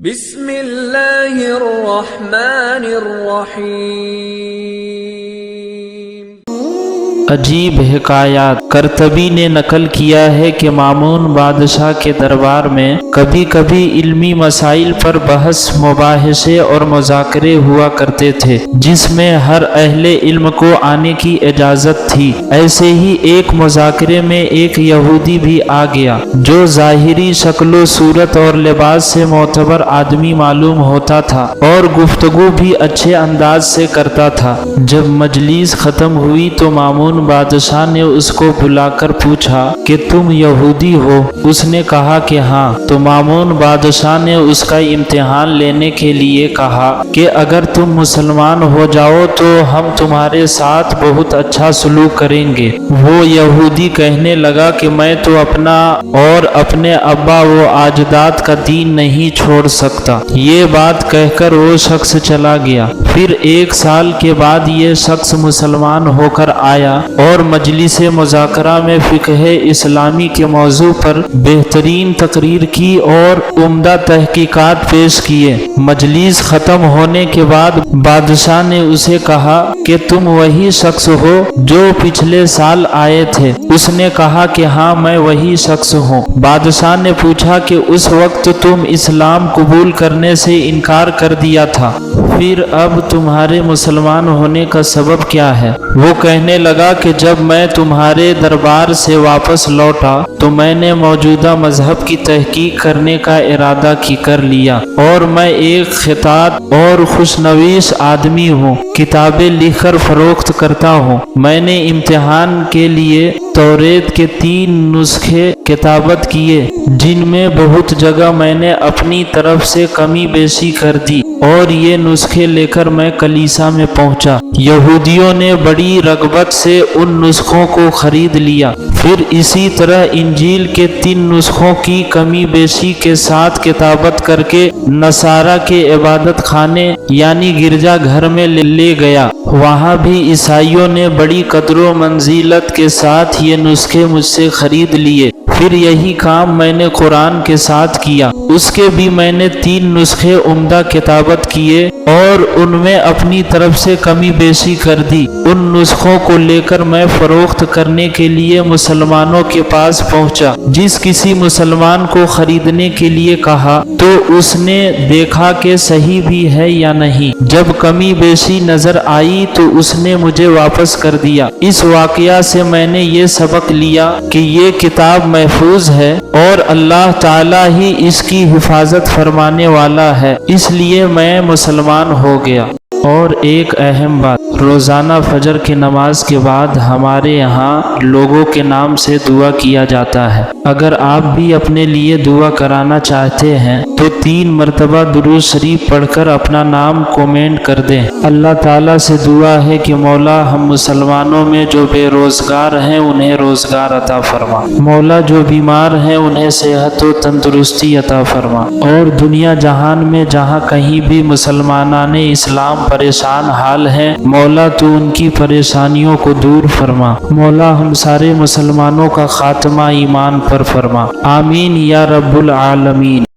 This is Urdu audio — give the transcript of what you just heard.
بسم اللہ الرحمن الرحیم۔ عجیب حکایات۔ کرتبی نے نقل کیا ہے کہ مامون بادشاہ کے دربار میں کبھی کبھی علمی مسائل پر بحث مباحثے اور مذاکرے ہوا کرتے تھے جس میں ہر اہل علم کو آنے کی اجازت تھی۔ ایسے ہی ایک مذاکرے میں ایک یہودی بھی آ گیا جو ظاہری شکل و صورت اور لباس سے معتبر آدمی معلوم ہوتا تھا اور گفتگو بھی اچھے انداز سے کرتا تھا۔ جب مجلس ختم ہوئی تو مامون بادشاہ نے اس کو بلا کر پوچھا کہ تم یہودی ہو؟ اس نے کہا کہ ہاں۔ تو مامون بادشاہ نے اس کا امتحان لینے کے لیے کہا کہ اگر تم مسلمان ہو جاؤ تو ہم تمہارے ساتھ بہت اچھا سلوک کریں گے۔ وہ یہودی کہنے لگا کہ میں تو اپنا اور اپنے ابا و اجداد کا دین نہیں چھوڑ سکتا۔ یہ بات کہہ کر وہ شخص چلا گیا۔ پھر ایک سال کے بعد یہ شخص مسلمان ہو کر آیا اور مجلس مذاکرہ میں فقہ اسلامی کے موضوع پر بہترین تقریر کی اور عمدہ تحقیقات پیش کیے۔ مجلس ختم ہونے کے بعد بادشاہ نے اسے کہا کہ تم وہی شخص ہو جو پچھلے سال آئے تھے؟ اس نے کہا کہ ہاں میں وہی شخص ہوں۔ بادشاہ نے پوچھا کہ اس وقت تم اسلام قبول کرنے سے انکار کر دیا تھا، پھر اب تمہارے مسلمان ہونے کا سبب کیا ہے؟ وہ کہنے لگا کہ جب میں تمہارے دربار سے واپس لوٹا تو میں نے موجودہ مذہب کی تحقیق کرنے کا ارادہ کر لیا اور میں ایک خطاط اور خوشنویس آدمی ہوں، کتابیں لکھ کر فروخت کرتا ہوں۔ میں نے امتحان کے لیے توریت کے 3 نسخے کتابت کیے جن میں بہت جگہ میں نے اپنی طرف سے کمی بیشی کر دی اور یہ نسخے لے کر میں کلیسا میں پہنچا۔ یہودیوں نے بڑی رغبت سے ان نسخوں کو خرید لیا۔ پھر اسی طرح انجیل کے 3 نسخوں کی کمی بیشی کے ساتھ کتابت کر کے نصارہ کے عبادت خانے یعنی گرجا گھر میں لے گیا۔ وہاں بھی عیسائیوں نے بڑی قدر و منزلت کے ساتھ یہ نسخے مجھ سے خرید لیے۔ پھر یہی کام میں نے قرآن کے ساتھ کیا، اس کے بھی میں نے 3 نسخے عمدہ کتابت کیے اور ان میں اپنی طرف سے کمی بیشی کر دی۔ ان نسخوں کو لے کر میں فروخت کرنے کے لیے مسلمانوں کے پاس پہنچا۔ جس کسی مسلمان کو خریدنے کے لیے کہا تو اس نے دیکھا کہ صحیح بھی ہے یا نہیں۔ جب کمی بیشی نظر آئی تو اس نے مجھے واپس کر دیا۔ اس واقعہ سے میں نے یہ سبق لیا کہ یہ کتاب محفوظ ہے اور اللہ تعالی ہی اس کی حفاظت فرمانے والا ہے، اس لیے میں مسلمان ہو گیا۔ اور ایک اہم بات، روزانہ فجر کی نماز کے بعد ہمارے یہاں لوگوں کے نام سے دعا کیا جاتا ہے۔ اگر آپ بھی اپنے لیے دعا کرانا چاہتے ہیں تو 3 مرتبہ درود شریف پڑھ کر اپنا نام کومنٹ کر دیں۔ اللہ تعالیٰ سے دعا ہے کہ مولا ہم مسلمانوں میں جو بے روزگار ہیں انہیں روزگار عطا فرما، مولا جو بیمار ہیں انہیں صحت و تندرستی عطا فرما، اور دنیا جہان میں جہاں کہیں بھی مسلمانان اسلام پریشان حال ہیں مولا تو ان کی پریشانیوں کو دور فرما، مولا ہم سارے مسلمانوں کا خاتمہ ایمان پر فرما، آمین یا رب العالمین۔